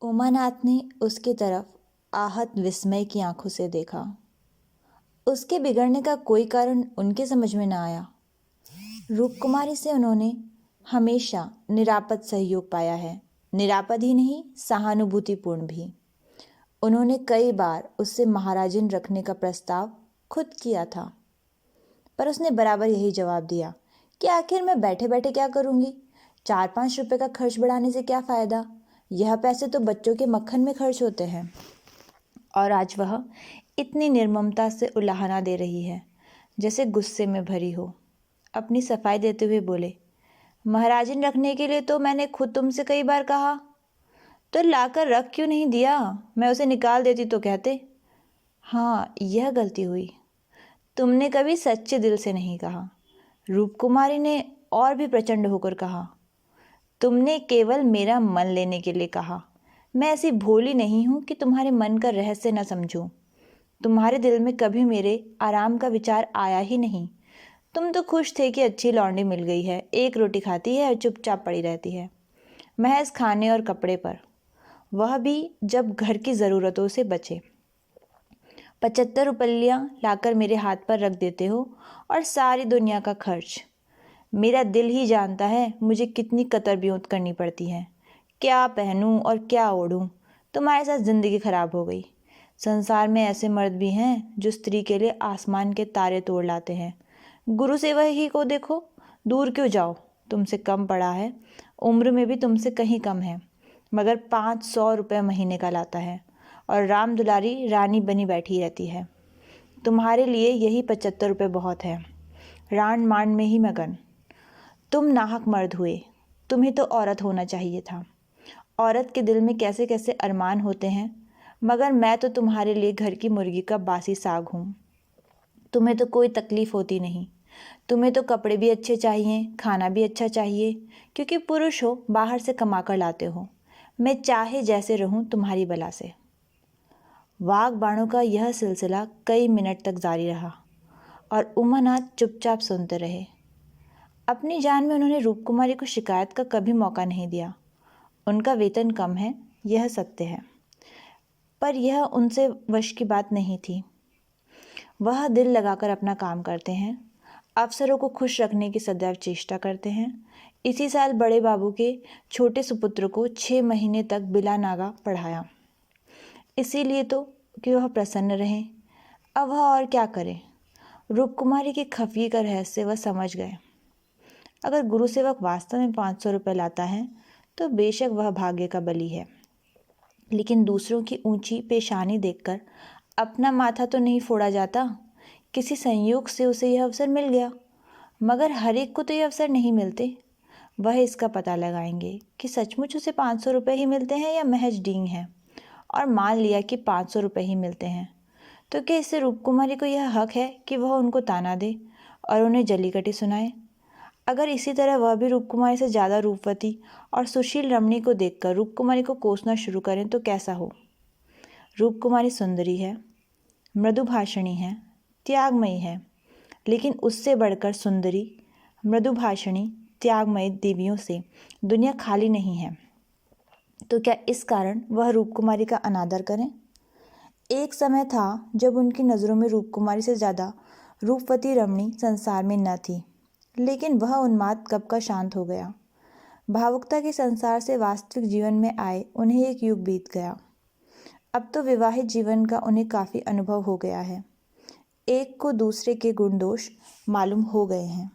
उमानाथ ने उसकी तरफ आहत विस्मय की आंखों से देखा। उसके बिगड़ने का कोई कारण उनके समझ में न आया। रूपकुमारी से उन्होंने हमेशा निरापद सहयोग पाया है, निरापद ही नहीं सहानुभूतिपूर्ण भी। उन्होंने कई बार उससे महाराजिन रखने का प्रस्ताव खुद किया था, पर उसने बराबर यही जवाब दिया कि आखिर मैं बैठे बैठे क्या करूँगी, 4-5 रुपए का खर्च बढ़ाने से क्या फ़ायदा, यह पैसे तो बच्चों के मक्खन में खर्च होते हैं। और आज वह इतनी निर्ममता से उलाहना दे रही है जैसे गुस्से में भरी हो। अपनी सफाई देते हुए बोले, महाराजिन रखने के लिए तो मैंने खुद तुमसे कई बार कहा, तो लाकर रख क्यों नहीं दिया, मैं उसे निकाल देती तो कहते। हाँ, यह गलती हुई, तुमने कभी सच्चे दिल से नहीं कहा। रूपकुमारी ने और भी प्रचंड होकर कहा, तुमने केवल मेरा मन लेने के लिए कहा। मैं ऐसी भोली नहीं हूँ कि तुम्हारे मन का रहस्य न समझूं। तुम्हारे दिल में कभी मेरे आराम का विचार आया ही नहीं। तुम तो खुश थे कि अच्छी लौंडी मिल गई है, एक रोटी खाती है और चुपचाप पड़ी रहती है, महज खाने और कपड़े पर, वह भी जब घर की ज़रूरतों से बचे। 75 रुपया लाकर मेरे हाथ पर रख देते हो और सारी दुनिया का खर्च। मेरा दिल ही जानता है मुझे कितनी कतर ब्योंत करनी पड़ती है, क्या पहनूं और क्या ओढ़ूं। तुम्हारे साथ ज़िंदगी खराब हो गई। संसार में ऐसे मर्द भी हैं जो स्त्री के लिए आसमान के तारे तोड़ लाते हैं। गुरु सेवा ही को देखो, दूर क्यों जाओ, तुमसे कम पड़ा है, उम्र में भी तुमसे कहीं कम है, मगर 500 रुपये महीने का लाता है और राम दुलारी रानी बनी बैठी रहती है। तुम्हारे लिए यही 75 रुपये बहुत है, रान मान में ही मगन। तुम नाहक मर्द हुए, तुम्हें तो औरत होना चाहिए था। औरत के दिल में कैसे कैसे अरमान होते हैं, मगर मैं तो तुम्हारे लिए घर की मुर्गी का बासी साग हूँ। तुम्हें तो कोई तकलीफ होती नहीं। तुम्हें तो कपड़े भी अच्छे चाहिए, खाना भी अच्छा चाहिए, क्योंकि पुरुष हो, बाहर से कमा कर लाते हो। मैं चाहे जैसे रहूं तुम्हारी बला से। वाग बाणों का यह सिलसिला कई मिनट तक जारी रहा और उमानाथ चुपचाप सुनते रहे। अपनी जान में उन्होंने रूपकुमारी को शिकायत का कभी मौका नहीं दिया। उनका वेतन कम है, यह सत्य है, पर यह उनसे वश की बात नहीं थी। वह दिल लगाकर अपना काम करते हैं, अफसरों को खुश रखने की सदैव चेष्टा करते हैं। इसी साल बड़े बाबू के छोटे सुपुत्र को 6 महीने तक बिला नागा पढ़ाया, इसीलिए तो कि वह प्रसन्न रहें। अब वह और क्या करे। रूपकुमारी की खफी का रहस्य वह समझ गए। अगर गुरु सेवक वास्तव में 500 रुपये लाता है तो बेशक वह भाग्य का बली है, लेकिन दूसरों की ऊंची पेशानी देखकर अपना माथा तो नहीं फोड़ा जाता। किसी संयोग से उसे यह अवसर मिल गया, मगर हर एक को तो ये अवसर नहीं मिलते। वह इसका पता लगाएंगे कि सचमुच उसे 500 रुपये ही मिलते हैं या महज डींग है, और मान लिया कि 500 रुपये ही मिलते हैं, तो क्या इससे रूपकुमारी को यह हक है कि वह उनको ताना दे और उन्हें जलीकटी सुनाए। अगर इसी तरह वह भी रूपकुमारी से ज़्यादा रूपवती और सुशील रमणी को देखकर रूपकुमारी को कोसना शुरू करें तो कैसा हो। रूपकुमारी सुंदरी है, मृदुभाषिणी है, त्यागमयी है, लेकिन उससे बढ़कर सुंदरी, मृदुभाषिणी, त्यागमयी देवियों से दुनिया खाली नहीं है। तो क्या इस कारण वह रूपकुमारी का अनादर करें। एक समय था जब उनकी नज़रों में रूपकुमारी से ज़्यादा रूपवती रमणी संसार में न थी, लेकिन वह उन्माद कब का शांत हो गया। भावुकता के संसार से वास्तविक जीवन में आए उन्हें एक युग बीत गया। अब तो विवाहित जीवन का उन्हें काफ़ी अनुभव हो गया है। एक को दूसरे के गुण दोष मालूम हो गए हैं।